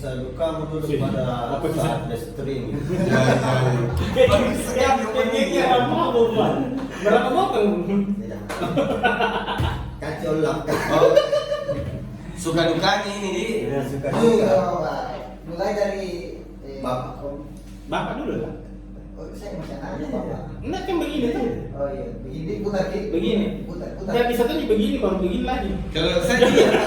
kisah dukamu dulu pada Apa kisah? saat live streaming. Kayak apa buat? Berapa potong? Tidak. Kacau lah. Oh, suka dukanya ini di. Tidak suka Juga, duka. Pak. Mulai dari Bapak. Bapak dulu lah. Oh, saya masih nanya Bapak. Enggak kan begini tuh. Oh iya, begini putar gitu. Begini. Putar. Nggak bisa tuh begini baru begini lagi. Kalau saya dilas,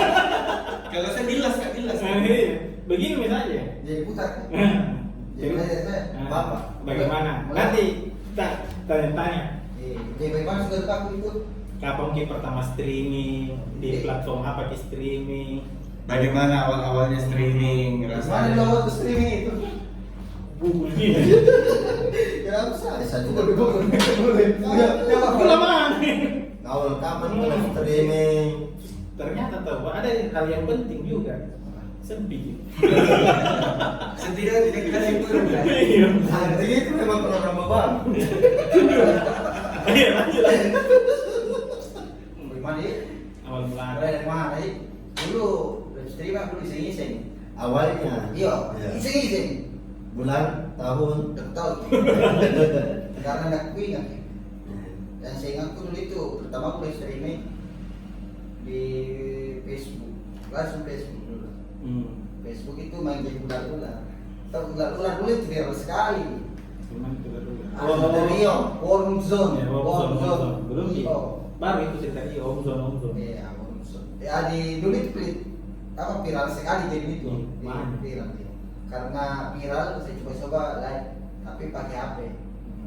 kalau saya dilas kak dilas. Nah, iya. Begini misalnya. Jadi putar. Jadi Jadi, mulai dari saya. Bapak, bagaimana? Nanti kita tanya-tanya. Jadi bagaimana sudah duka aku itu? Kapan Ki pertama streaming di platform apa Ki streaming? Bagaimana awal-awalnya streaming? Mana Rasanya? dulu waktu streaming itu? Google gini. Kenapa saya? Bisa juga. Boleh. Aku lama. Awal kapan live streaming? Ternyata tahu ada hal yang penting juga. Sedih. Setidaknya tidak kita simpulkan. Iya. Nah, itu memang program bang. Iya, lanjut. Bagaimana ya? Awal Mulai mulai. dari mana ya? Dulu live streaming aku iseng-iseng. Awalnya. Iya, Iya. iseng-iseng. Bulan, tahun. Betul. Karena aku ingat ya. Dan saya ingat dulu itu pertama aku live streaming di Facebook, langsung Facebook dulu. Facebook itu main game ular-ular. Tahu ular-ular dulu itu viral sekali. Cuman itu dulu. Ada Rio, Warm Zone, Ya, Warm Zone. Belum di. Iya. Baru itu cerita iya, Om Zone. Iya, Warm Zone. Ya di dulu itu apa viral sekali game itu. Mana? Viral. Karena viral saya coba-coba live tapi pakai HP.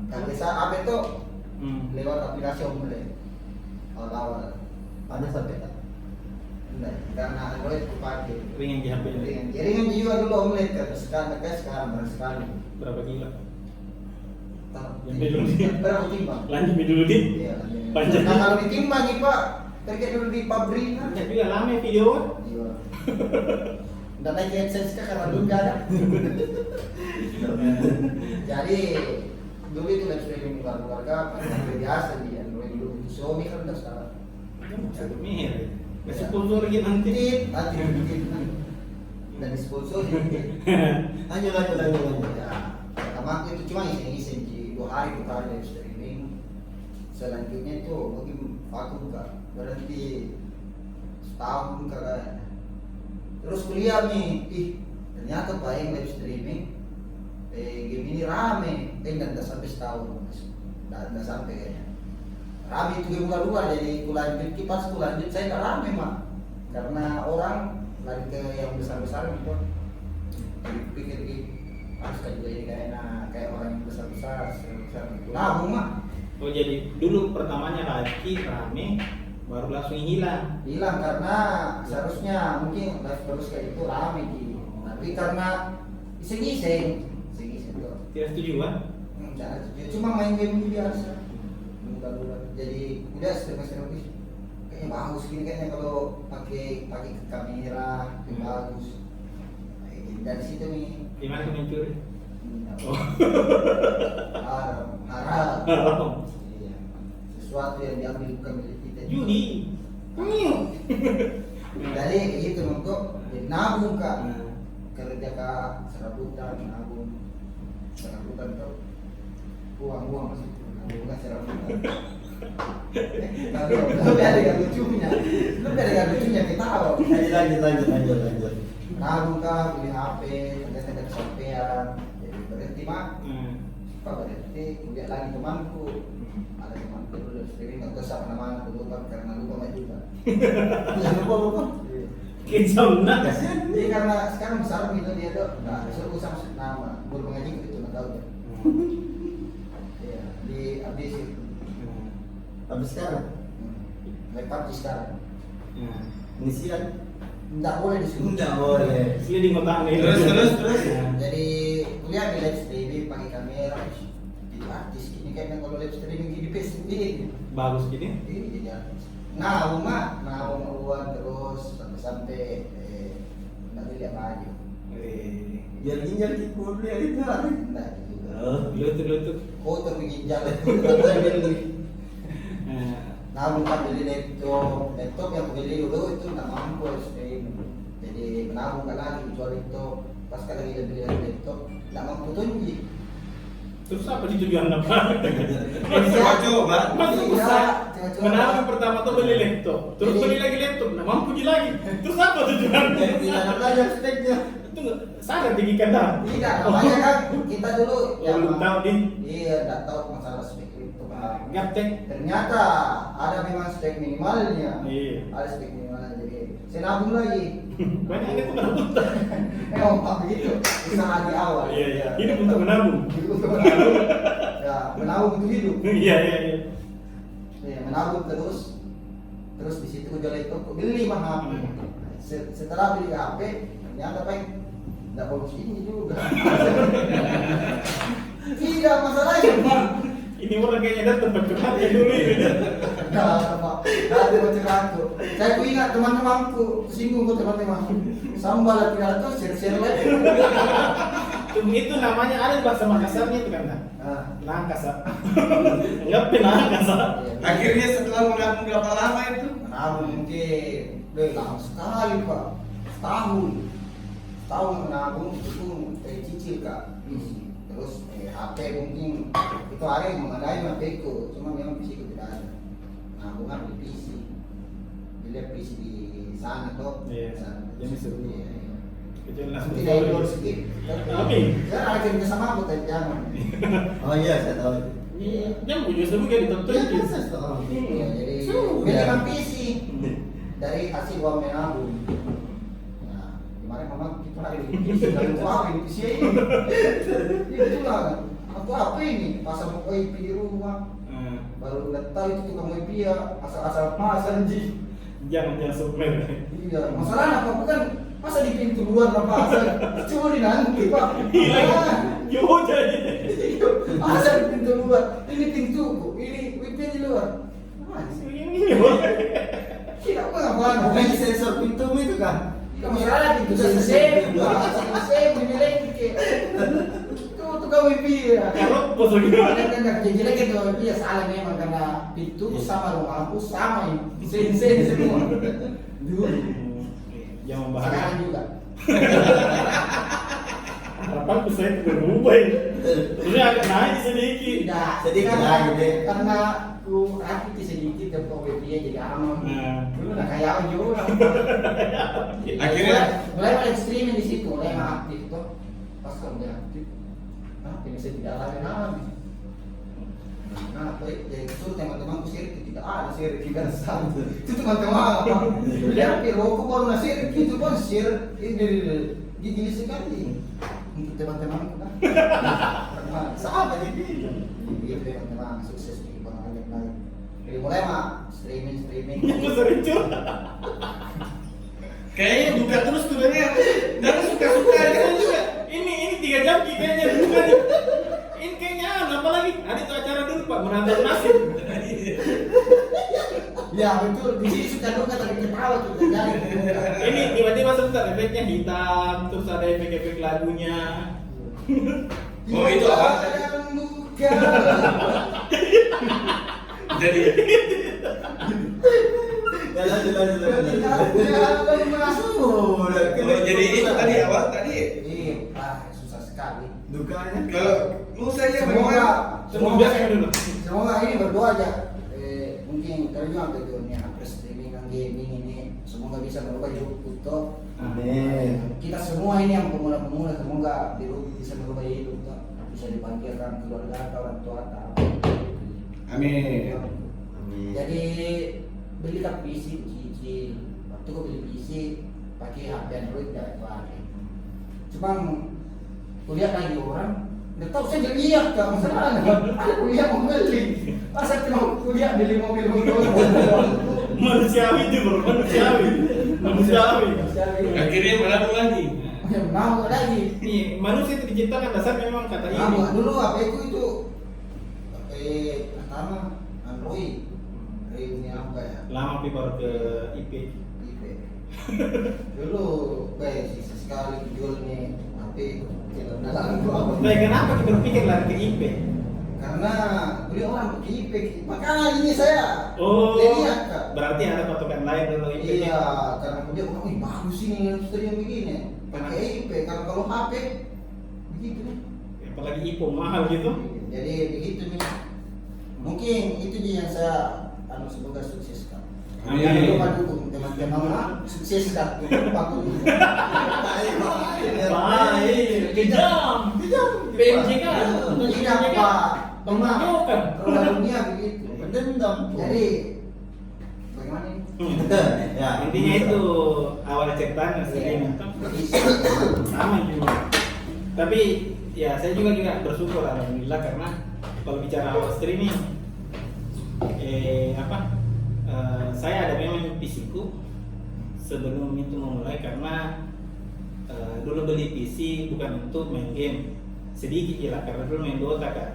Kalau bisa HP itu lewat aplikasi Omlet awal-awal. Ada sampai tak? Enggak, karena Android aku pakai. Ringin di HP. Ringan. Ya ringan juga dulu Omlet kan sekarang baru sekali. Berapa kilo? Tahu. Yang belum di- Berapa timbang? Lanjut dulu di. Iya, lanjut. Panjang. Nah, kalau ditimbang nih Pak, terkait dulu di pabrik kan. Lanjut juga lama video. Iya. Dan lagi AdSense kan karena belum ada. Jadi dulu itu live streaming keluarga pakai biasa di Android dulu. Xiaomi kan udah sekarang. Satu mihir. Kasih sponsor lagi nanti. Nanti bikin dan sponsor. Lanjut. Ya, pertama aku itu cuma iseng-iseng di 2 hari kita live streaming. Selanjutnya itu mungkin aku buka berhenti setahun kagak. Terus kuliah nih, ternyata baik live streaming. Game ini rame, nggak sampai setahun, nggak sampai kayaknya. Rame itu game luar jadi kulanjut, pas kulanjut saya nggak rame mah, karena orang lari ke yang besar-besar gitu. Jadi pikir harus kan juga jadi kayak orang yang besar-besar gitu. Nabung mah. Oh jadi dulu pertamanya lagi rame, baru langsung hilang. Hilang karena seharusnya mungkin live terus kayak itu rame gitu. Tapi karena iseng-iseng tuh. Tidak setuju kan? Jangan setuju. Cuma main game ini biasa. Bukan. Jadi udah serba-serba kayaknya bagus gini kayaknya kalau pakai kamera itu bagus. Nah, jadi dari situ nih. Di mana tuh mencuri? Oh. Harap. Iya. Sesuatu yang diambil bukan milik kita. Judi. Jadi gitu untuk jadi nabung kak. Nah. Kerja kak serabutan tuh uang masih nabung serabutan. Tapi lebih ada yang lucunya kita tahu. Lanjut. Nabung kak beli HP ternyata kesampean jadi berhenti mah. Apa berhenti kemudian lagi temanku ada temanku dulu streaming nggak tahu siapa namanya aku lupa karena lupa mah juga. Lupa. Kejam nak. Jadi karena sekarang besar gitu dia tuh nggak disuruh usah nama guru mengaji itu nggak tahu ya. Iya di abis itu. Tapi sekarang Lepas di sekarang pengisian nggak boleh disuruh. nggak boleh. Sini di kota nih. Terus. Jadi kuliah di live streaming pakai kamera jadi artis gini kayaknya kalau live streaming di Facebook ini. Bagus gini. Ini jadi artis. Nah, uang terus sampai nggak dilihat lagi. Jadi boleh itu. Nggak juga. Lutut. Kotor bikin jalan. Nah, bukan beli laptop yang beli dulu itu nggak mampu stream. Jadi menabung nggak lagi jual laptop. pas kali beli laptop nggak mampu tunjuk. Terus apa sih tujuan apa? Coba. Masuk Iya, usah. coba-coba. Menabung pertama tuh beli laptop, terus Jadi- beli lagi laptop, nah mampu lagi. Terus apa tujuannya? Jadi tidak belajar steknya. Itu nggak salah tinggikan dah. Tidak, makanya kan kita dulu Ya belum tahu nih. Iya, nggak tahu masalah spek itu. Gaptek. Ternyata ada memang spek minimalnya. Iya. Ada spek minimalnya, jadi saya nabung lagi. Banyak itu menabung. Memang begitu. Usaha di awal. Iya iya. Hidup untuk menabung. Untuk menabung. Ya, menabung untuk hidup. Iya iya iya. Ya, menabung terus. Terus di situ jual itu beli mah HP. Setelah beli HP, ternyata pengen nggak bagus ini juga. Tidak masalahnya, Pak. Ini orang kayaknya datang bercurhatnya dulu ini. Nah, Pak, dari bocor. Saya ku ingat teman-temanku, tersinggung kok teman-teman. Sambal tidak tahu share-share lagi. Itu namanya ada bahasa Makassarnya itu kan? Nah, Nangkasa. Enggak pernah nangkasa. Akhirnya setelah menabung berapa lama itu? menabung mungkin lama sekali, Pak. Setahun menabung itu cicil, Kak. Terus HP mungkin itu ada yang mengenai HP ku, cuma memang PC ku tidak ada. Nabungan di PC. Dilihat PC di sana toh. Iya. Sana. Jadi seru. Iya, iya. Kecuali langsung Tidak indoor sedikit. Tapi Saya ada kerja sama aku tapi jangan. Oh iya, saya tahu. yang punya seru kayak ditutup. Iya, saya tahu. Iya, jadi Sudah. minimal PC dari hasil uang menabung. Nah, kemarin memang kita lagi di PC, lalu aku apa ini PC ini? Iya itulah, aku apa ini? Pasang WiFi di rumah, baru udah tahu itu tukang WiFi ya, asal-asal pasang ji. Jangan submer. Iya, masalahnya apa bukan? Masa di pintu luar lah pasang, curi nanti Pak. Yo jadi. Asal di pintu luar, ini pintuku, ini WiFi di luar. Ah, Ini loh. tidak apa-apa. Bukan sensor pintu itu kan? Kamu salah itu selesai, selesai dimiliki ke itu tukang wifi ya. Kalau bos lagi. Kan jelek itu wifi ya salah memang karena pintu sama rumahku sama ini, sen semua. Dulu, Jangan bahas. sekarang juga. Harapanku saya itu berubah ini. Terusnya agak naik sedikit. Tidak, Sedikit karena- lagi deh. Karena ku rakit sedikit tempat wifi ya jadi aman. Nah. Dulu nak kayak juga. Akhirnya mulai mulai streaming di situ, mulai aktif tuh. Pas kamu aktif, ini saya tidak lagi nabi. Nah, jadi itu teman-temanku share tidak ada share kita sama. Itu teman-teman apa? Lihat rokok baru nasi itu pun share ini gigi sekali untuk teman-temanku kan. Sama jadi. Iya teman-teman sukses di banyak naik. Jadi mulai mah streaming. Itu sering curhat. kayaknya buka terus tuh Daniel. Dan suka-suka gitu juga. Ini 3 jam kayaknya bukan. Ini kayaknya apalagi ada tuh acara dulu Pak menantar nasib. Ya betul, di sini suka duka tapi ketawa tuh terjadi. Ini tiba-tiba sebentar efeknya hitam, terus ada efek-efek lagunya. Oh, itu apa? Yang duka. Jadi Oh, jadi itu tadi awal tadi. Iya, susah sekali. Dukanya. Kalau lu saja Semoga Biasa dulu. semoga ini berdoa aja. Mungkin terjun ke dunia streaming dan gaming ini semoga bisa merubah hidup kita. Amin. Kita semua ini yang pemula-pemula semoga bisa merubah hidup kita. Bisa dipanggilkan keluarga atau orang tua atau Amin. Amin. jadi belikan PC cicil. Waktu gue beli PC pakai HP Android dan pakai. Cuma kuliah lagi orang nggak tahu saya lihat kak masalahnya ada kuliah mau beli masa cuma kuliah beli mobil Manusiawi itu bro, manusiawi. Akhirnya menabung lagi. Mau lagi Nih manusia itu diciptakan dasar memang kata ini. Nah, dulu HP ku itu pertama Android ini apa ya Lama tapi baru ke IP. IP dulu baik sisa sekali jual nih HP tidak dalam Nah, kenapa kita berpikir lari ke IP? Karena beliau orang pakai IP. Makanya ini saya Oh, lihat Kak. berarti ada patokan lain dulu IP. Iya, karena dia bilang, wih bagus ini studi yang begini. Pakai IP, kalau HP begitu nih. Apalagi IPO mahal gitu. Jadi begitu nih. Mungkin itu dia yang saya semoga sukses Kak. Amin. Jangan lupa dukung teman-teman sukses Kak. Lupa dukung. Baik, kejam. PMJ kan. Tidak Pak. Pembayokan. Kalau dunia begitu. Dendam. Jadi bagaimana ini? Ya, Intinya itu awal ceritanya sering sama juga. Tapi ya saya juga bersyukur alhamdulillah karena kalau bicara awal streaming saya ada memang PC-ku sebelum itu memulai karena dulu beli PC bukan untuk main game sedikit lah karena dulu main Dota kan.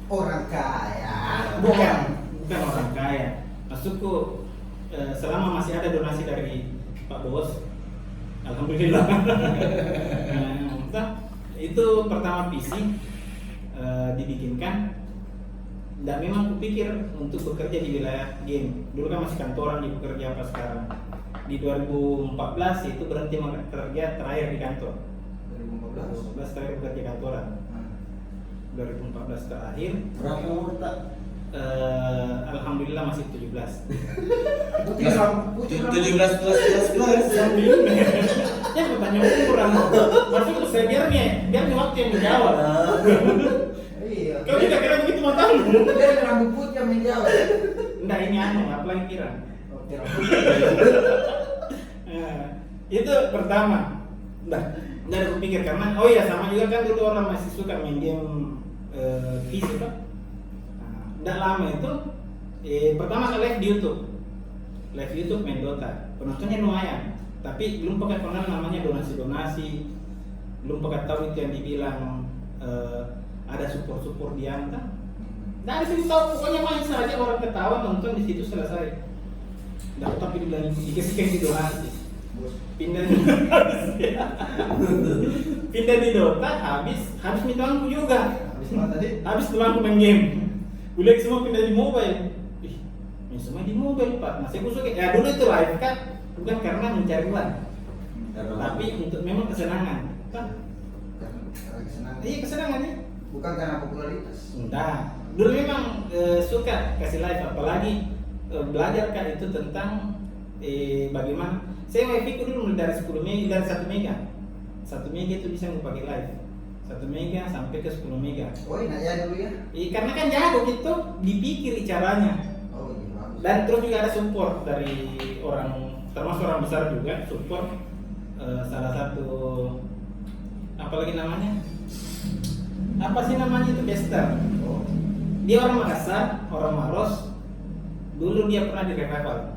Orang kaya. Bukan orang kaya. Maksudku selama masih ada donasi dari Pak Bos, alhamdulillah. Itu pertama PC dibikinkan. Dan memang kupikir untuk bekerja di wilayah game. Dulu kan masih kantoran di bekerja apa sekarang. Di 2014 itu berhenti bekerja terakhir di kantor. 2014 terakhir bekerja kantoran. 2014 terakhir. Berapa umur tak? Alhamdulillah masih 17. 17 plus. Ya bertanya ukuran. Maksudku saya biar nih waktu yang menjawab. Iya. Kau juga kira begitu mau tahu? Dia rambut putih yang menjawab. Enggak ini apalagi kira. Itu pertama. Nggak ada kupikir karena oh iya sama juga kan dulu orang masih suka main game PC kan. Nggak lama itu pertama kali live YouTube main Dota. Penontonnya lumayan, tapi belum pakai kenal namanya donasi, belum pakai tahu itu yang dibilang ada support di antara. Dari situ tahu pokoknya main saja orang ketawa nonton di situ selesai. Nggak tapi dibilang dikasih donasi. Pindah di Dota habis tuangku juga. Habis tuangku main game. Udah semua pindah di mobile. Ini semua di mobile Pak. Masih aku suka. Ya dulu itu live kan bukan karena mencari uang, tapi untuk memang kesenangan. Kan? Kesenangan. Iya kesenangannya. Bukan karena popularitas. Enggak. Dulu memang suka kasih live apalagi belajar kan itu tentang bagaimana. Saya wifi ku dulu mulai dari 10 mega dari 1 mega. 1 mega itu bisa mau pakai live. 1 mega sampai ke 10 mega. Oh, enak ya dulu ya. Karena kan jago gitu, dipikir caranya. Oh, iya bagus. Dan terus juga ada support dari orang termasuk orang besar juga support salah satu apalagi namanya? Apa sih namanya itu Bester. Oh. Dia orang Makassar, orang Maros. Dulu dia pernah di revival.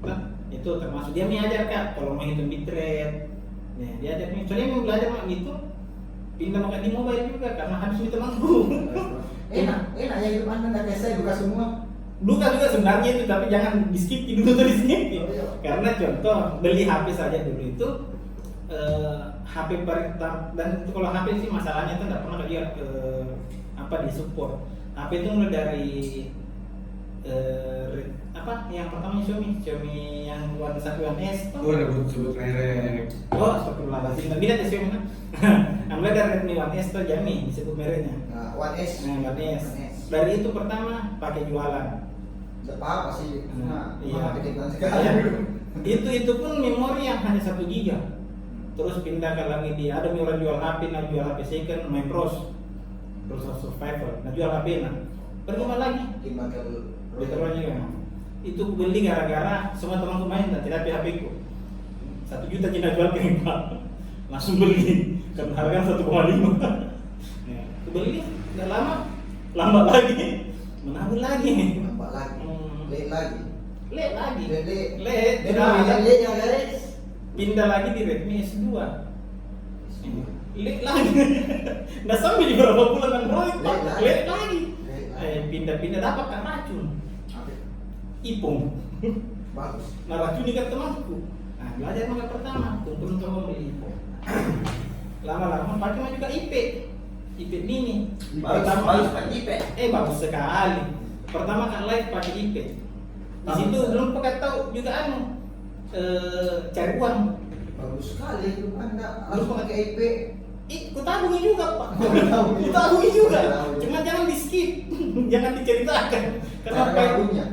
Nah, itu termasuk dia mengajar Kak kalau menghitung bitrate. Nah, dia ajar nih. Soalnya mau belajar mak gitu. Pindah makan di mobile juga karena habis itu temanku. Enak ya hidup Anda enggak kayak saya buka semua. Duka juga sebenarnya itu tapi jangan di skip dulu tuh di skip. Oh, iya. Karena contoh beli HP saja dulu itu HP pertama dan kalau HP sih masalahnya itu nggak pernah dia di support. HP itu mulai dari yang pertama Xiaomi yang One 1S tuh. Gue udah sebut merek. Oh, astagfirullahaladzim. Tapi lihat ya Xiaomi kan. Mulai dari Redmi One S tuh Jami disebut mereknya. Nah, One S. One S. Dari itu pertama pakai jualan. Enggak apa-apa sih. Nah, Iya. kedengaran Iya. sekali. Itu pun memori yang hanya 1 giga. Terus pindah ke lagi dia ada orang jual HP, jual HP second, main pros survival, jual HP percuma lagi. Betul juga. Itu beli gara-gara semua temanku main dan tidak HP ku. 1 juta Cina jual ke Pak. Langsung beli karena harga 1,5. Ya, aku beli nggak lama, lambat lagi, menabung lagi. Nampak lagi. Late lagi. Late lagi. Late. Tidak. Ya guys. Pindah lagi di Redmi S2. Late lagi. Nggak sampai di beberapa bulan kan bro. Late lagi. Pindah-pindah dapat kan racun. Ipung. Bagus. Nah racun kan temanku. Nah belajar maka pertama kumpul beli Ipung. Lama-lama pakai juga IP. iPad mini. Bagus Pak Ipe. Bagus sekali. Pertama kan live pakai iPad. Di situ belum pakai tahu juga cari uang. Bagus sekali itu Anda harus pakai IP. Ku tabungi juga Pak. Ku tabungi juga. Cuma jangan di skip, jangan diceritakan. Karena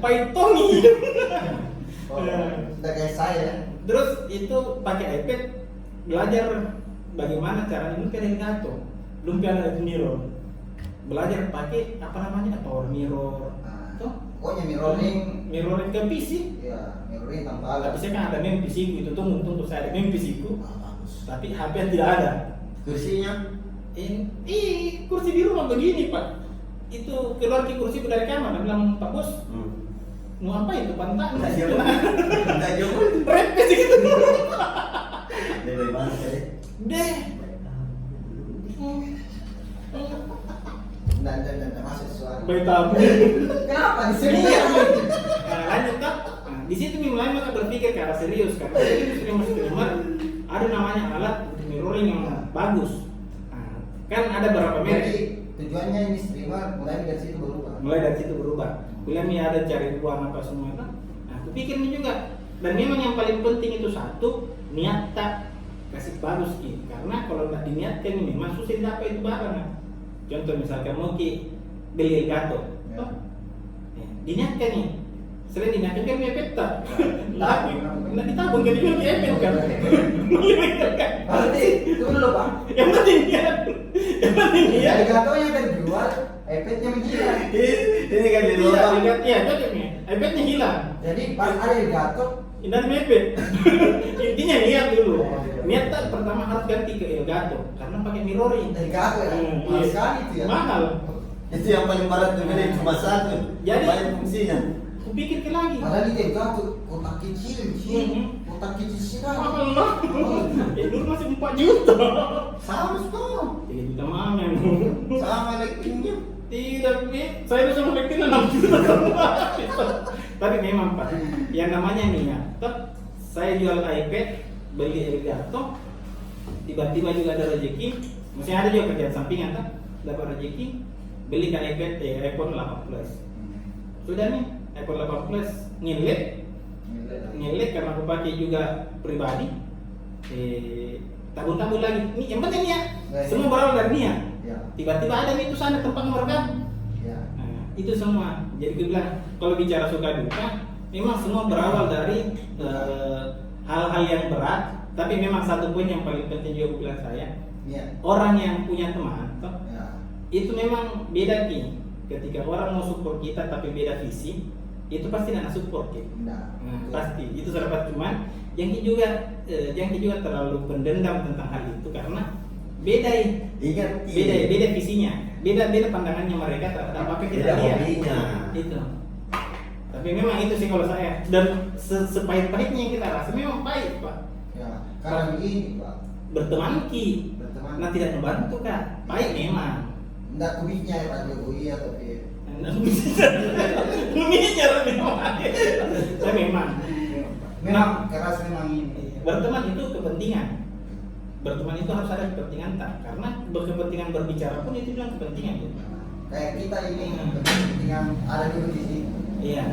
Pythoni. Sudah kayak saya. Terus itu pakai iPad belajar bagaimana cara ini Elgato. Belum ada mirror. Belajar pakai apa namanya power mirror. Pokoknya mirroring ke PC. Ya, mirroring tanpa alat. Tapi saya kan ada mem PC itu tuh untuk saya ada mem PC ku. Bagus. Tapi HP tidak ada. Kursinya? Kursi di rumah begini Pak. Itu keluar ke kursi dari kamar, bilang Pak Bos, mau apa itu pantat? Enggak jauh. Repes gitu. Dari mana tadi? Deh. Dan masuk suara. Baik tabu. Kenapa di sini? Lanjut Kak. Nah, di situ mulai maka berpikir ke arah serius karena ini sudah masuk ke rumah. Ada namanya alat mirroring yang bagus. Nah, kan ada beberapa merek. Jadi tujuannya ini streamer mulai dari situ berubah. Kuliah ini ada cari uang apa semua kan. Nah, aku pikir ini juga. Dan memang yang paling penting itu satu niat tak kasih bagus gitu. Karena kalau tidak diniatkan ini memang susah dapat itu barang. Nah. Contoh misalkan mau beli Elgato, diniatkan nih. Selain diniatkan kan punya peta. Nah ditabung kan dijual ke iPad kan. Berarti dulu Pak. Yang penting niat. Elgato-nya terjual, iPad-nya menghilang. Ini kan di luar. Iya, cocoknya. iPad-nya hilang. Jadi pas ada Elgato, Indah mepet. Intinya niat dulu. Niat tak pertama harus ganti ke Elgato karena pakai mirroring. Elgato ya, mahal sekali itu ya. Mahal. Itu yang paling berat tuh beli cuma satu. Jadi- banyak fungsinya. Aku pikir ke lagi. Padahal itu Elgato kotak kecil, kotak kecil sekali. Mahal lah. Dulu masih 4 juta. Sama semua. 3 juta mana? Sama elektriknya. Tidak, saya bisa melektin 6 juta semua. Tapi memang Pak, yang namanya niat. Saya jual iPad, beli Elgato, tiba-tiba juga ada rezeki. Masih ada juga kerjaan sampingan tak? Dapat rezeki, belikan iPad iPhone 8 Plus. Sudah nih, iPhone 8 Plus ngelek karena aku pakai juga pribadi. Tabung-tabung lagi. Ini yang penting ya. Semua berawal dari niat. Ya. Tiba-tiba ada nih itu sana tempat merekam. Ya. Nah, itu semua. Jadi gue bilang kalau bicara suka duka, memang semua berawal dari hal-hal yang berat. Tapi memang satu poin yang paling penting juga gue bilang saya, Ya. orang yang punya teman, toh, Ya. itu memang beda Ki. Ketika orang mau support kita tapi beda visi, itu pasti tidak support Ki. Nah, Pasti itu sahabat cuman yang juga terlalu pendendam tentang hal itu karena beda Ingat beda visinya, beda pandangannya mereka terhadap apa yang kita Beda lihat. hobinya. Itu. Tapi memang itu sih kalau saya dan sepahit-pahitnya yang kita rasa memang pahit Pak. Ya. Karena begini Pak, Berteman Ki, berteman. nah tidak membantu Kak. Pahit memang. Enggak kubiknya ya Pak Jokowi ya tapi. Luminya memang. Saya memang. Memang keras memang ini. Berteman itu kepentingan. Berteman itu harus ada kepentingan tak? Karena berkepentingan berbicara pun itu bilang kepentingan. Ya? Kayak kita ini kepentingan ada dulu di sini. Iya.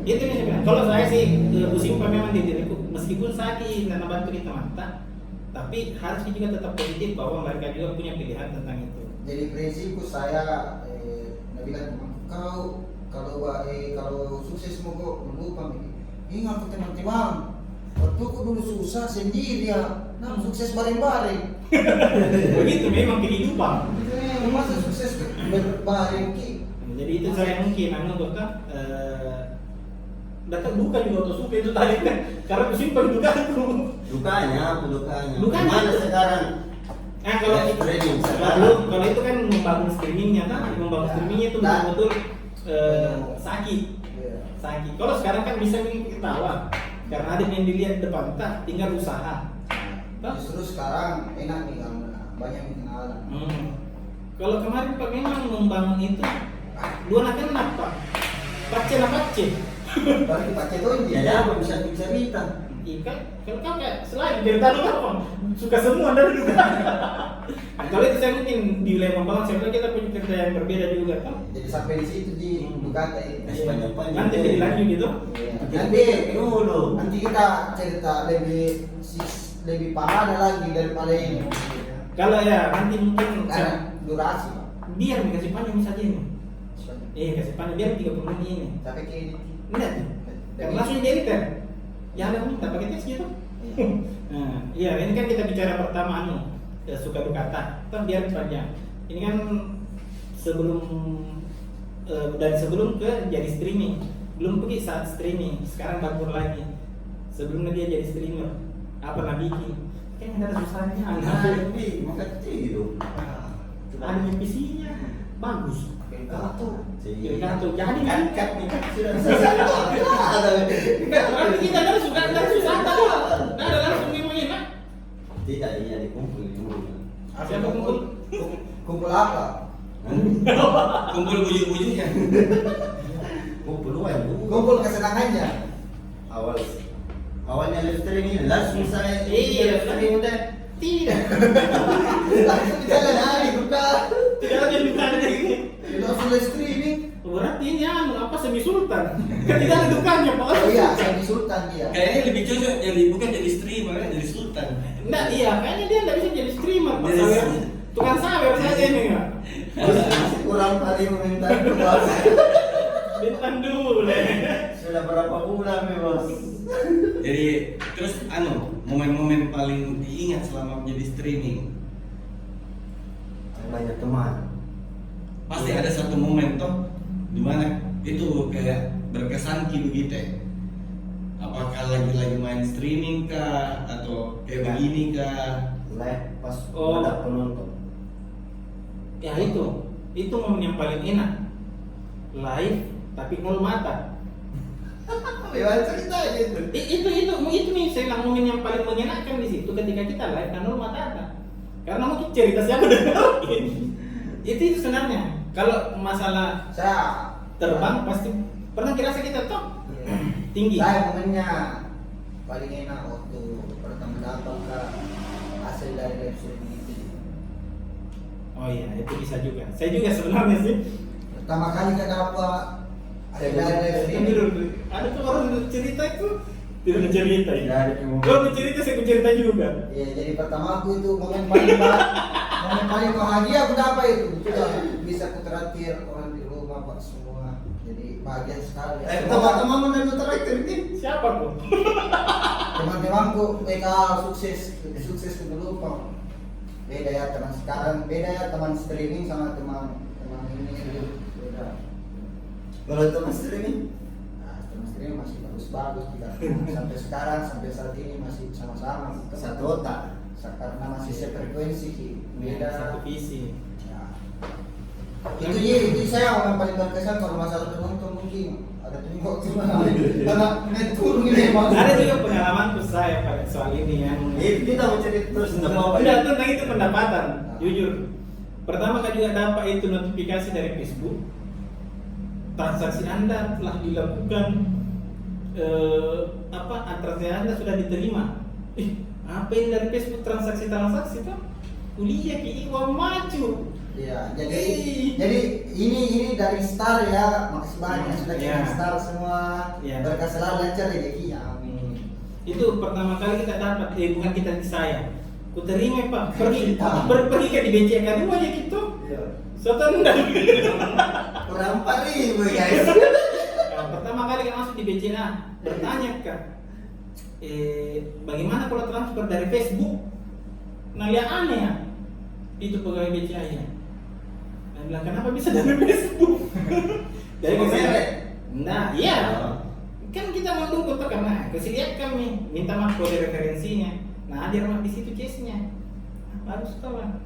Itu yang saya bilang. Kalau saya sih usimpan memang di diriku meskipun sakit dan bantu kita mata, tapi harus juga tetap positif bahwa mereka juga punya pilihan tentang itu. Jadi prinsipku saya bilang kau kalau sukses mau lupa ingat ke teman-teman waktu aku dulu susah sendiri ya nah sukses bareng-bareng Begitu memang kehidupan. masa sukses bareng Ki. Jadi itu saya mungkin datang duka juga atau suka itu tadi kan karena kusimpan duka itu. Dukanya. Mana sekarang? Nah kalau Streaming sekarang. kalau itu kan membangun streamingnya kan, membangun streamingnya itu betul-betul sakit. Sakit. Kalau sekarang kan bisa bikin ketawa karena ada yang dilihat depan tak, tinggal usaha. Justru sekarang enak nih karena banyak yang kenalan. Kalau kemarin Pak memang membangun itu dua anak Pak. Pace. Bagi Pak Ceto Jadi apa bisa cerita? Iya kan, kalau kau kayak selain dari tadi apa? Suka semua dari juga. Nah, kalau itu saya mungkin di wilayah Mampang, saya bilang kita punya cerita yang berbeda juga kan. Jadi sampai di situ di Ducati Panjang-panjang. Nanti lebih lanjut gitu. Nanti kita cerita lebih parah lagi daripada ini. Kalau ya nanti mungkin Karena durasi, Pak. biar kasih panjang saja ini. Kasih panjang biar 30 menit ini. Tapi kayak Enggak tuh. Kan langsung di editor. Ya ada minta pakai teks gitu. Nah, iya ini kan kita bicara pertama ya suka duka kata. Kan biar panjang. Ini kan sebelum dari sebelum ke jadi streaming. Belum pergi saat streaming. Sekarang kabur lagi. Sebelumnya dia jadi streamer. Apa Nabiki? Kayaknya ada susahnya. Ada PC-nya bagus. Jadi kan berarti kita kan suka dan susah tahu. Nah, ada langsung ngomongin kan? Tidak, iya dikumpul dulu. Siapa kumpul? Kumpul apa? Kumpul bujur-bujurnya. Kumpul luar. Kumpul kesenangannya. Awalnya live streaming langsung saya Iya, streaming udah. Tidak. Langsung jalan hari buka. Tidak ada dukanya. Langsung live streaming. Berarti ini apa semi sultan? Kan tidak ada dukanya, Pak. Oh iya, saya di Sultan dia. Kayaknya lebih cocok jadi bukan jadi streamer, jadi sultan. Enggak, iya, kayaknya dia enggak bisa jadi streamer, Pak. Jadi Sawer. Tukang sawer saja ini enggak. Masih kurang kali meminta bos. Bintang dulu. Sudah berapa bulan nih bos? Jadi terus momen-momen paling diingat selama menjadi streaming. Banyak teman. Pasti ada satu momen toh dimana itu kayak berkesan begitu. Apakah lagi main streaming kah atau kayak begini kah? Live pas Oh. ada penonton. Ya itu momen yang paling enak. Live tapi nol mata. Lewat cerita gitu. Itu nih saya bilang momen yang paling menyenangkan di situ ketika kita live kan nol mata ada. Karena mungkin cerita siapa dengerin. Itu sebenarnya. Kalau masalah Saya terbang pasti pernah kira kita top tinggi. Saya momennya paling enak waktu pertama dapat hasil dari live streaming itu. Oh iya, itu bisa juga. Saya juga sebenarnya sih. Pertama kali kita dapat hasil dari live streaming. Ada tuh orang cerita itu tidak mencerita Tidak ya. ada yang mau. Kalau mencerita saya mencerita juga. Iya, jadi pertama aku itu momen paling bahagia aku dapat itu. Sudah bisa aku terakhir orang di rumah Pak semua. Jadi bahagia sekali. Teman-teman menurut terakhir ini. Siapa kok? Teman-temanku mereka sukses dulu Pak. Beda ya teman sekarang, beda ya teman streaming sama teman ini beda. Kalau teman streaming, Nah, teman streaming masih bagus kita sampai sekarang sampai saat ini masih sama-sama satu otak. karena masih sefrekuensi sih beda. Satu visi. Ya. Itu saya yang paling berkesan kalau masalah penonton mungkin ada tengok karena net turun ini memang. Ada juga pengalamanku saya pada soal ini yang Kita mau cerita terus nggak apa-apa. Tidak, tentang itu pendapatan. Jujur. Pertama kali juga dapat itu notifikasi dari Facebook. Transaksi Anda telah dilakukan transaksi Anda sudah diterima. Apa yang dari Facebook transaksi tuh? Kuliah ki uang maju. Iya, jadi ini dari Star ya, makasih banyak sudah Iya. jadi Star semua. Iya. Berkah selalu lancar rezekinya. Amin. Itu pertama kali kita dapat, bukan kita saya. Ku terima Pak, pergi Kita. pergi ke di BCK dua ya gitu. Iya. Sotendang. Kurang 4.000 guys. Nah, pertama kali kan masuk di BCA, bertanya Kak, bagaimana kalau transfer dari Facebook? Nah lihat aneh ya, itu pegawai BCA nya. Nah bilang kenapa bisa dari Facebook? Dari Semua saya, merek? nah iya, kan kita mendukung tuh karena kasih lihat kami, minta maaf kode referensinya. Nah dia di situ case-nya, harus tahu lah.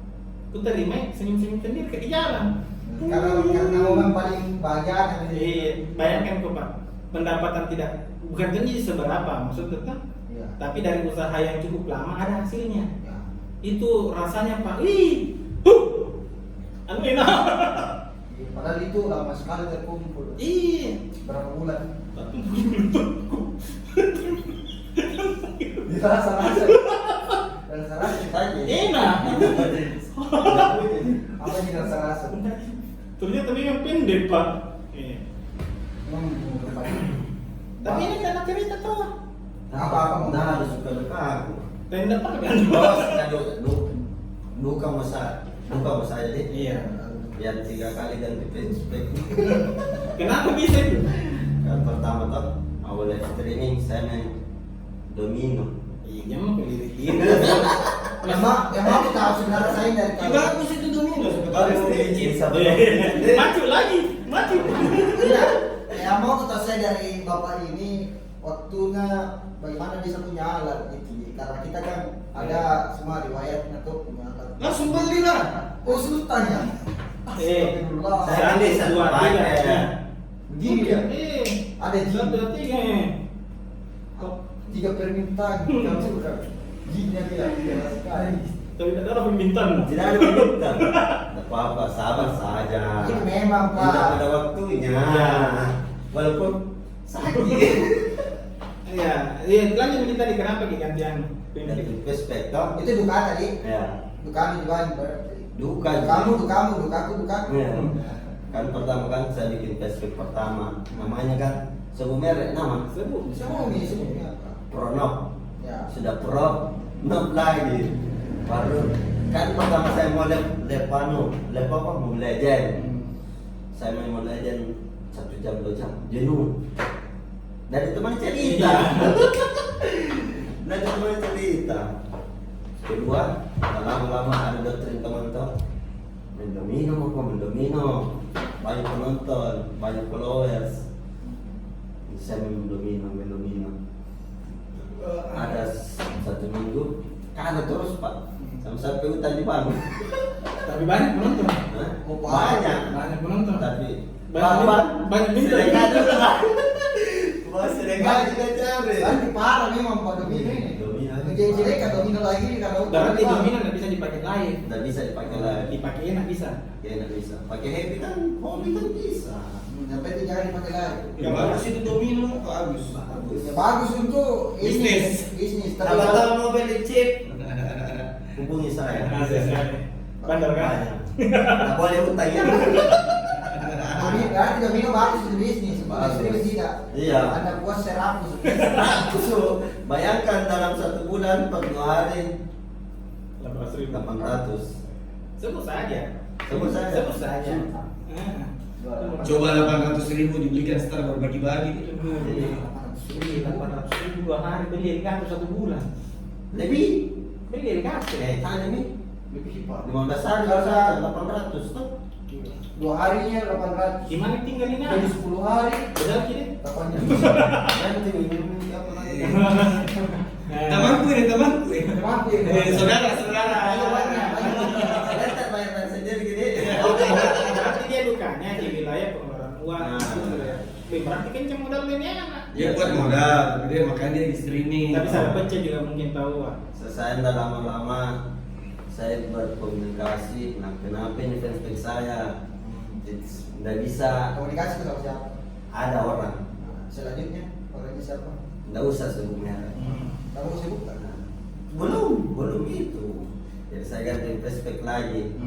Ku terima senyum-senyum sendiri ke jalan. Karena momen paling bahagia Bayangkan kok Pak, pendapatan tidak bukan jadi seberapa maksudnya kan? Iya. Tapi dari usaha yang cukup lama ada hasilnya. Ya. Itu rasanya Pak, anu enak. Padahal itu lama sekali terkumpul. Iya. Berapa bulan? Rasa-rasa. Rasa-rasa saja. Enak. Apa sih rasa-rasa? Ternyata memang pendek pak. Tapi ini karena cerita tuh. Apa nah ada suka duka aku. Tenda apa kan? Duka masa aja deh. Iya. Biar 3 kali ganti flashback. Kenapa bisa itu? Kan pertama tuh awal live streaming saya main domino. Iya mah pilih Yang mau kita harus sebenarnya saya dari Ya bagus itu domino seperti Bagus nih, cinta. Maju lagi, maju. Iya, yang mau kita saya dari bapak ini waktunya bagaimana bisa punya alat gitu. Karena kita kan ada semua riwayatnya tuh punya alat. Langsung belilah. Oh sultannya. Astagfirullah. Saya ambil 1, 2, 3. Begini ya. Ada jin. 1, 2, 3. 3 permintaan kita suka. Jinnya tidak sekali. Tapi tidak ada permintaan. Tidak ada permintaan. Tidak apa-apa, sabar saja. Ini memang Tidak Pak. pada waktunya. Walaupun sakit. Iya, iya. Lanjut kita tadi kenapa gantian Dari pendek? flashback toh. Itu duka tadi. Ya. Duka juga berarti. Duka. Dukaku. Ya. Kan pertama kan saya bikin flashback pertama. Namanya kan sebelum merek nama. Sebut. Semuanya apa? Pronok. Ya. Sudah Pronok lagi. Baru kan pertama saya mau lep apa Mobile Legend. Saya main Mobile Legend 1 jam 2 jam jenuh. Dari teman cerita. Dari teman cerita. Kedua, lama-lama ada doktrin teman tuh. Main domino. Banyak penonton, banyak followers. Saya main domino. Ada 1 minggu, ada terus pak. Sampai hutan di Bandung. Tapi banyak penonton. Hah? Oh, Banyak penonton. Tapi Banyak bintang. Sedekah juga. Bos sedekah juga cari. Nanti parah memang Pak Domino ini. Domino. Jelek kan Domino lagi karena Berarti domino nggak bisa dipakai lain. Nggak bisa dipakai lagi. Dipakai nggak bisa. Ya nggak bisa. Pakai happy kan, hobi kan bisa. Sampai itu jangan dipakai lagi. Ya bagus itu domino bagus. Ya bagus untuk Bisnis. Bisnis. Kalau Tapi tahu mau beli chip, hubungi saya. Bandar kan? Banyak. Nggak boleh utang ya. Domino bagus untuk bisnis. Bagus. Bisnis tidak. Iya. Anda puas 100. So, bayangkan dalam 1 bulan 4 hari 800.000. 800. Sebut saja. Sebut saja. Sebut saja. Coba 800.000 dibelikan setelah berbagi-bagi. 800.000 2 hari beli kan 1 bulan. Lebih. Beli kan? Tanya nih. Lebih Pak. 15 hari saja 800 tuh. 2 harinya 800. Gimana tinggalin Jadi aja? 10 hari Udah kiri. 800. Nanti minum apa lagi? Temanku ini. Mampu ya. Saudara. Ayo banyak. Saya bayar sendiri gini. Berarti dia dukanya di wilayah pengeluaran uang. Nah. Berarti kenceng modal ini anak. Dia buat modal, tapi dia makanya dia di streaming. Tapi salah pecah juga mungkin tahu. Saya udah lama-lama saya berkomunikasi. Nah, kenapa ini fanspage saya? Nggak bisa. Komunikasi sama siapa? Ada orang. Selanjutnya orangnya siapa? Nggak usah sebutnya. Kamu sebutkan. Nah, belum itu. Jadi saya ganti fanspage lagi.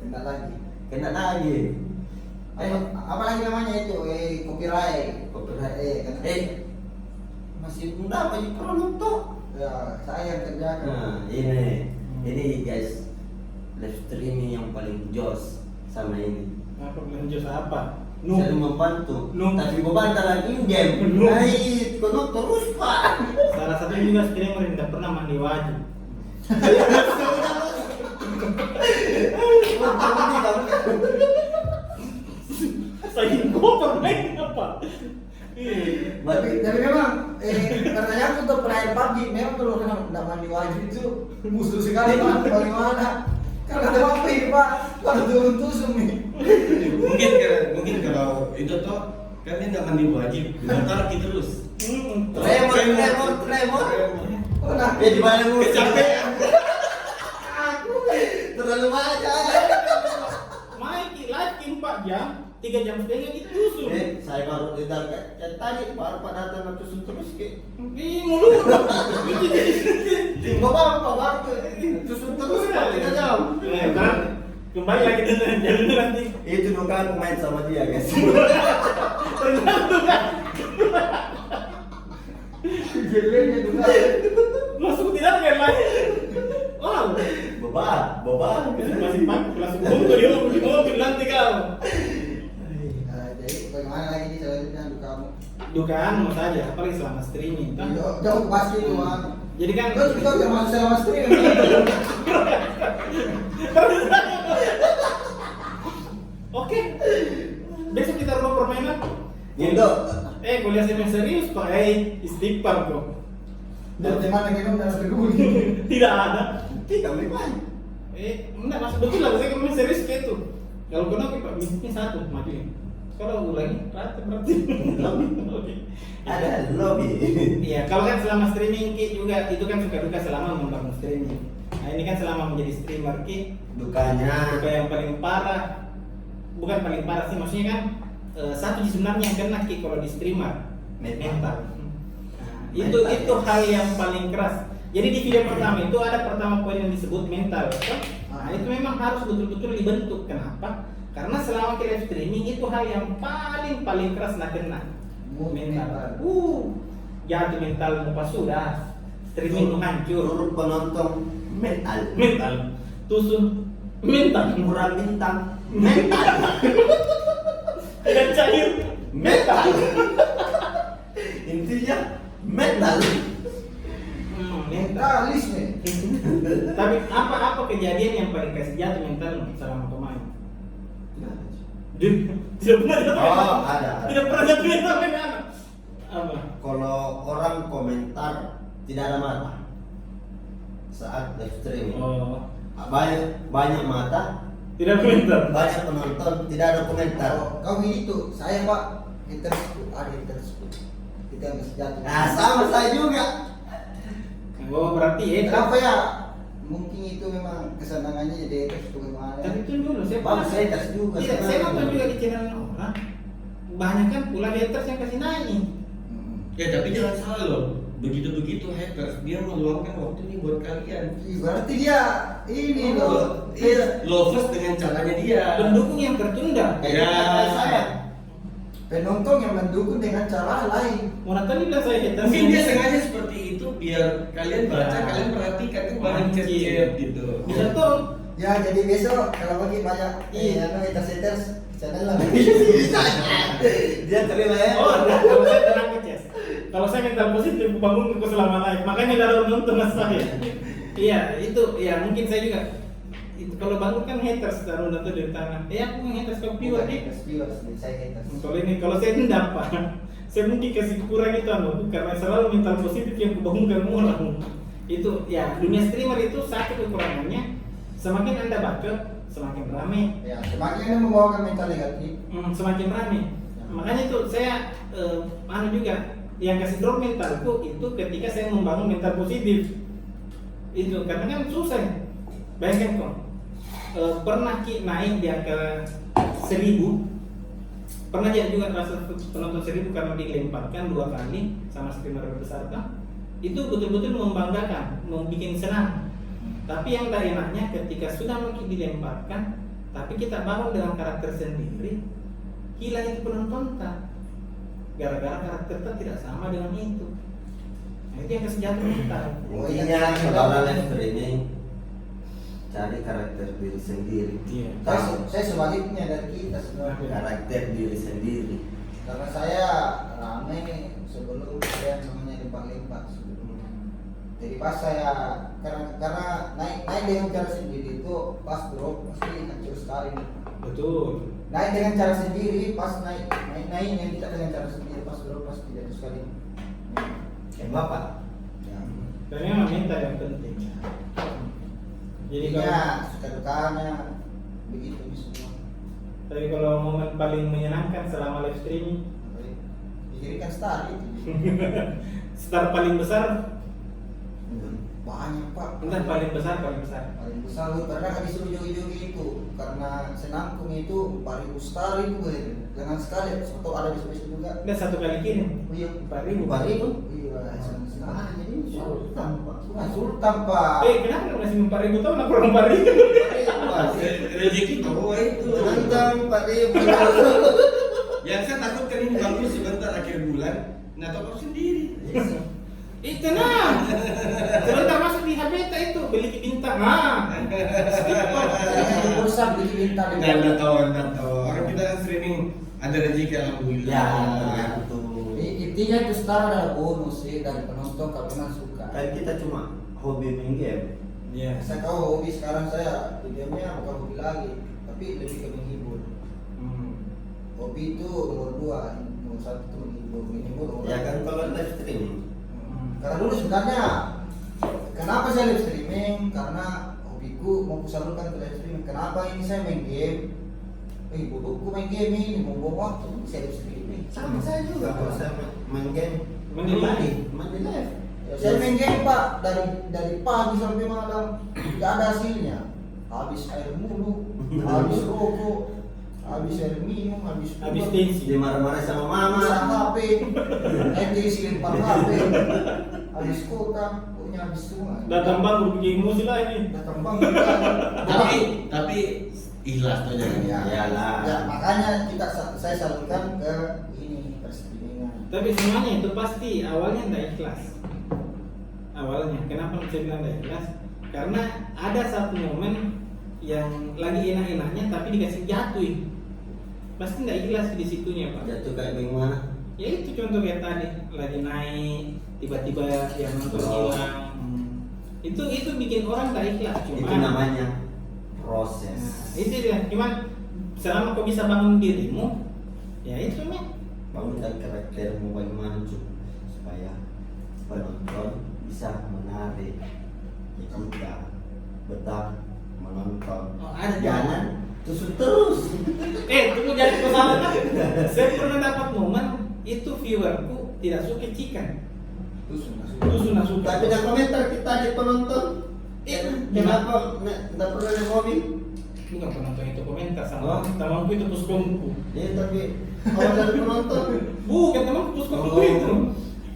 Kena lagi. Kena lagi. Apa lagi namanya itu? Copyright. Copyright. Masih muda apa yang perlu tuh? Ya, saya yang kerjakan. Nah, ini guys, live streaming yang paling jos sama ini. Apa belanja apa? Saya membantu, No. tapi beban dalam in-game. No. Naik, kono terus pak. Salah satu juga streamer yang tidak pernah mandi wajib. Saya kotor main apa? Tapi memang pertanyaan untuk pemain PUBG memang kalau kena tidak mandi wajib itu musuh sekali Pak. Bagaimana? Karena ada apa ini Pak? Kalau turun tusuk nih. Mungkin kalau itu toh kan dia nggak mandi wajib, bentar kita terus. Tremor. Oh nah, Ya di mana lu? Kecapean. Terlalu banyak. Main live 4 jam, 3 3,5 jam itu tusuk. Saya baru tidak kayak tadi baru pada datang tusuk terus ke. Ih, mulu. Bapak tusuk terus Pak, 3 jam. Kan kembali lagi dengan jalan nanti. Itu duka aku main sama dia guys. Tergantung kan. Jeleknya juga. Masuk tidak kan lagi. Wow. Boba. Masih pakai langsung bungkus di mobil nanti kau. Jadi bagaimana lagi nih selanjutnya kamu? Dukaan mau saja, apalagi selama streaming. Kan? Jauh pasti itu Bang. Jadi kan Terus kita jangan selama streaming. oke. Besok kita rumah permainan. Indo. Kuliah yang serius Pak. Istighfar bro. Dan teman yang minum dan peduli. Tidak ada. Tidak memang. Enggak masuk betul lah. Saya kemarin serius kayak itu. Kalau kena Pak, bisnisnya satu majuin. Kalau ulangi rata berarti. Oke. Ada lobby. Iya, kalau kan selama streaming Ki juga itu kan suka duka selama membangun streaming. Nah ini kan selama menjadi streamer Ki, Dukanya. duka yang paling parah, bukan paling parah sih, maksudnya kan satu sebenarnya yang kena Ki kalau di streamer mental. Nah, itu hal yang paling keras. Jadi di video pertama itu ada pertama poin yang disebut mental. Nah itu memang harus betul-betul dibentuk. Kenapa? Karena selama kita live streaming itu hal yang paling keras nak kena. Mental. Jatuh mental muka sudah. Streaming hancur. Turun penonton mental. Mental. Tusuk mental. Kurang bintang mental. Tidak cair mental. Intinya mental. Mental. Mentalis nih. Tapi apa kejadian yang paling kasih jatuh mental selama pemain? Tidak pernah jatuh mental. Oh, ada. Tidak pernah jatuh mental memang. Apa? Kalau orang komentar tidak ada mata saat live streaming. Oh, Banyak mata, tidak komentar. banyak penonton, tidak ada komentar. Kau itu saya Pak haters ada haters. Kita masih jatuh. Nah, sama saya juga. Oh, berarti Kenapa ya? Mungkin itu memang kesenangannya jadi haters bagaimana? tapi itu dulu saya Bang, saya haters juga Tidak, saya sebenarnya. nonton juga di channel orang. Banyak kan pula haters yang kasih naik. Ya tapi jangan salah loh. Begitu haters dia meluangkan waktu ini buat kalian. Berarti dia ini loh. Iya, lovers dengan caranya dia. Pendukung yang tertunda. Ya. Saya. Penonton yang mendukung dengan cara lain. Mau nonton bilang saya haters. Mungkin dia sengaja seperti itu biar kalian baca, Ya. kalian perhatikan kan banyak Mancing. chat-chat gitu. Bisa tuh. Ya jadi besok kalau bagi banyak Iya. haters channel lah. Dia terima ya. Oh, kalau saya tenang ke Ces. Kalau saya mental positif, bangun ke selama live. Makanya tidak ada nonton mas saya. Iya, itu ya mungkin saya juga. Itu kalau bangun kan haters taruh nonton di tangan. Aku yang haters kau viewer nih. Viewers, saya haters. Kalau saya tidak apa. Saya mungkin kasih kurang itu karena selalu mental positif yang kubangunkan orang. Itu ya dunia streamer itu satu kekurangannya. Semakin Anda bacot, semakin ramai. Ya, semakin Anda membawakan mental negatif. Semakin ramai. Makanya itu saya juga yang kasih drop mentalku itu ketika saya membangun mental positif. Itu karena kan susah. Bayangkan kok. Pernah Ki naik di angka 1000. Pernah juga rasa penonton 1000 karena dilemparkan 2 kali sama streamer besar kan. Itu betul-betul membanggakan, membuat senang. Tapi yang tak enaknya ketika sudah mungkin dilemparkan, tapi kita bangun dengan karakter sendiri, gila itu penonton tak. Gara-gara karakter kita tidak sama dengan itu. Nah itu yang kesejahteraan kita. Intinya kalau live streaming cari karakter diri sendiri. Iya. Saya sebaliknya dari kita sebenarnya. Karakter diri sendiri. Karena saya ramai sebelum saya namanya lempak-lempak sebelum. Jadi pas saya karena naik dengan cara sendiri itu pas drop pasti hancur sekali. Betul. Naik dengan cara sendiri pas naik yang tidak dengan cara sendiri pas drop pasti jatuh sekali. Kayak bapak. Ya. Dan memang mental yang penting. Jadi Jadinya suka dukanya begitu semua. tapi kalau momen paling menyenangkan selama live streaming, Dijadikan star itu. star paling besar banyak pak. Bentar, paling besar. Paling besar lu pernah kan disuruh jogi-jogi itu karena senangkung itu 4.000 star itu jangan sekali atau ada besok-besok juga. Udah 1 kali kirim. Oh iya 4.000. 4.000. iya senang aja ini sultan pak. Sultan pak. Kenapa lu ngasih 4.000 tahun aku kurang 4.000? Rezeki bawa itu. Tentang 4.000. Yang saya takutkan ini bagus sebentar akhir bulan, nah top up sendiri. Tenang. Sebentar masuk di HP itu beli bintang. Bursa beli bintang. Nggak tahu. Orang kita streaming ada rezeki alhamdulillah. Ya, betul. Intinya itu star adalah bonus sih dari penonton kalau memang suka. Kan kita cuma hobi main game. Iya. Saya tahu hobi sekarang saya di game-nya bukan hobi lagi, tapi lebih ke menghibur. Hobi itu nomor 2, nomor 1 itu menghibur nomor Ya kan 2. kalau live streaming. Karena dulu sebenarnya kenapa saya live streaming? Karena hobiku mau kusalurkan ke live streaming. Kenapa ini saya main game? Bodohku main game ini mau buang waktu, saya live streaming. Sama saya juga kalau saya main game. Main di live. Main di live. Saya main game pak dari pagi sampai malam, tidak ada hasilnya. Habis air mulu, habis rokok, habis air minum, habis tensi. Dia marah-marah sama mama. Bisa HP, nanti isi lempar HP, habis kota, pokoknya habis semua. Datang bang berbikin emosi lah ini. Datang bang, Tapi ikhlas tuh jangan. ya, Iyalah. ya, makanya saya salurkan ke ini perstreamingan. Tapi semuanya itu pasti awalnya tidak ikhlas. Awalnya, kenapa saya bilang tidak ikhlas? Karena ada satu momen yang lagi enak-enaknya tapi dikasih jatuh. Pasti tidak ikhlas di situnya pak. Jatuh kayak bagaimana? Ya itu contoh kayak tadi lagi naik tiba-tiba yang nonton hilang. Itu bikin orang tak ikhlas. Itu namanya proses. Nah, itu dia. Cuman selama kau bisa bangun dirimu, ya itu nih. Bangunkan karaktermu bagaimana supaya penonton bisa menarik kita betah menonton. Oh, ada Jangan tusuk terus. Tunggu jadi kesalahan. Saya pernah dapat momen itu viewerku tidak suka chicken. Tuh suka. Tapi ada komentar kita di penonton. Kenapa nggak pernah yang hobi? Bukan penonton itu komentar Oh. sama temanku itu puskomku. Ya tapi kalau dari penonton. Bukan temanku puskomku Oh. itu.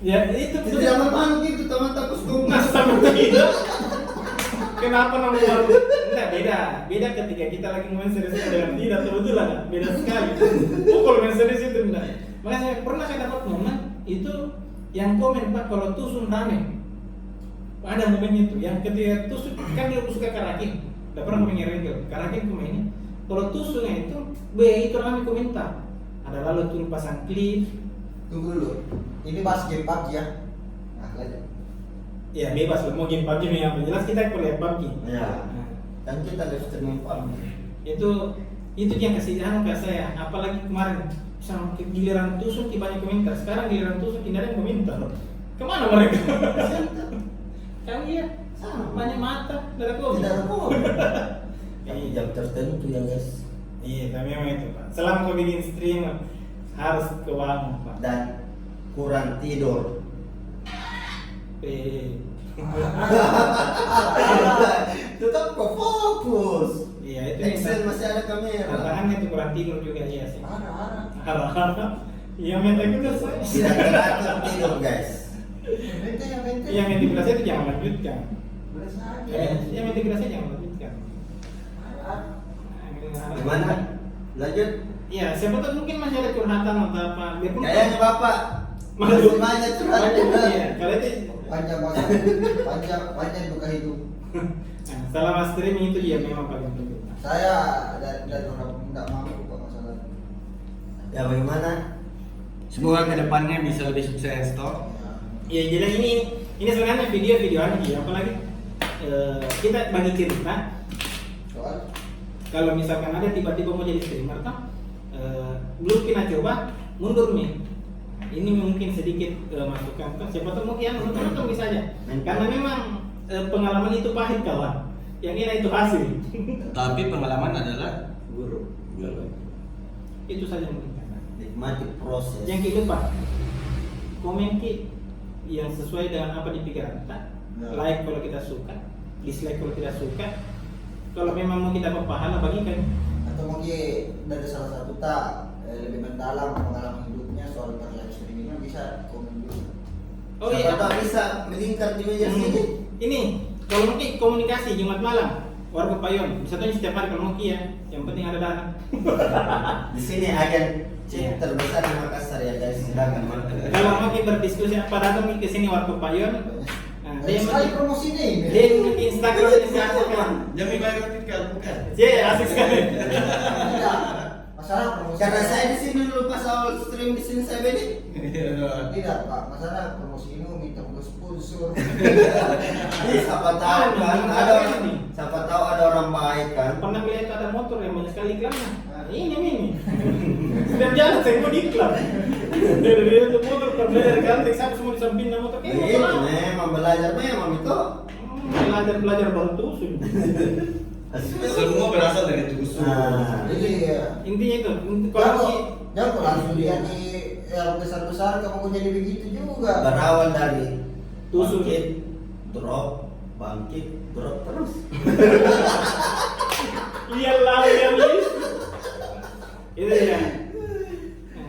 Ya itu Di zaman mana gitu teman takut Nah, sama tidak. Kenapa namanya baru? Enggak, beda ketika kita lagi main serius dengan tidak kebetulan beda sekali. Kalau main serius itu enggak. Makanya saya dapat momen itu yang komen pak kalau tusun rame. Ada momennya itu yang ketika tusun kan dia suka karakin. Enggak pernah main regel. Karakin pemainnya. Kalau tusunnya itu itu rame komentar. Ada lalu turun pasang klip. Tunggu dulu, ini bahas game PUBG ya. Nah, lanjut. Ya bebas mau game PUBG yang jelas kita kuliah PUBG. Ya. Nah, Dan kita live streaming pun. itu yang kasih ke saya, apalagi kemarin sampai giliran tusuk banyak komentar, sekarang giliran tusuk tidak ada yang komentar. Kemana mereka? Kami ya Sama. banyak mata dari komen. Tidak ada kok. Tapi jam tertentu ya guys. Iya, tapi memang itu pak. Selama kau bikin stream harus keuangan pak. Dan kurang tidur. Tetap kok fokus. Iya itu Excel masih ada kamera. tantangannya itu kurang tidur juga iya sih. Arah. Harap-harap. Iya minta kita saya. Tidak teratur tidur guys. Bente ya bente. Yang integrasi itu jangan lanjutkan. Boleh saja. Yang integrasi jangan lanjutkan. Arah. Gimana? Lanjut. Iya, siapa tahu mungkin masih ada curhatan atau apa. Biarpun Kayaknya bapak Masih masih banyak curhat juga. Iya, kalau itu Panjang banget. Panjang duka hidup. nah, selama streaming itu ya memang paling penting. Saya dari orang tidak mampu kok masalah. Ya bagaimana? Semoga kedepannya bisa lebih sukses toh. Ya jadi ini sebenarnya video lagi, apalagi kita bagi cerita. Soal Kalau misalkan ada tiba-tiba mau jadi streamer kan, belum pernah coba mundur nih. Ini mungkin sedikit masukan, kan siapa tahu mungkin nonton bisa aja. Karena memang pengalaman itu pahit kawan. Yang ini itu hasil. Tapi pengalaman adalah Guru. Itu saja mungkin. Nikmati proses. Yang kedua, komen ki yang sesuai dengan apa di pikiran kita. like kalau kita suka, dislike kalau tidak suka. Kalau memang mau kita berpahala bagikan. Atau mungkin dari salah satu lebih mendalam pengalaman hidupnya soal live streaming bisa komen dulu. Oh Siapa iya, tahu bisa melingkar di meja sini. ini kalau mungkin komunikasi Jumat malam warga Payon, bisa tuh setiap hari kalau mungkin ya, yang penting ada dana. Di sini agen Iya. terbesar di Makassar ya guys, silakan mantap. Kalau mungkin berdiskusi apa datang ke sini warga Payon, nah, dia Sekali mungkin promosi nih. dia mungkin Instagram ini siapa kan? Jami bayar tikar bukan? Iya, asik sekali. Tidak. Masalah promosi. Karena saya di sini dulu pas awal stream di sini saya beli. Tidak Pak, masalah promosi ini minta sponsor. Siapa tahu kan ada orang, siapa tahu ada orang baik kan. Pernah melihat ada motor yang banyak sekali iklannya? Nah, ini. Setiap jalan saya mau diiklan. Dari itu motor belajar ganti satu semua di samping motor kayak Itu motor apa? memang belajar memang itu. Belajar baru tusun. Semua berasal dari tusuk. Nah, Jadi Intinya itu. kalau Kalau jangan langsung lihat di yang besar-besar kamu jadi begitu juga. berawal dari Tusuk. bangkit, drop, bangkit, drop terus. iyalah ya Miss. Itu ya.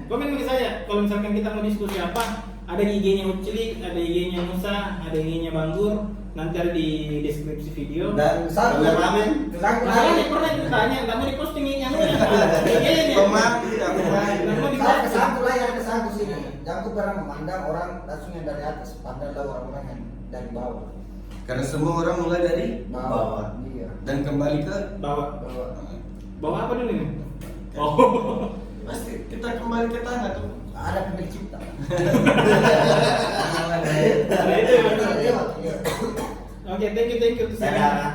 Komen ke saya kalau misalkan kita mau diskusi apa, ada IG-nya Ucli, ada IG-nya Musa, ada IG-nya Banggur, nanti ada di deskripsi video. Dan kameramen Masalahnya pernah ditanya, nggak mau diposting yang IG-nya. Pemati, aku main. Nggak mau Saya diposting. kesangku lah yang kesangku sini. Jangan aku pernah memandang orang langsung yang dari atas, pandanglah orang-orang yang dari bawah. Karena semua orang mulai dari Bawah. Iya. dan kembali ke Bawa, Bawah. bawa apa dulu nih? Oh, pasti kita kembali ke tanah tuh. Ada pemilik cipta. nah itu ya. Iya. Oke, thank you. Dadah.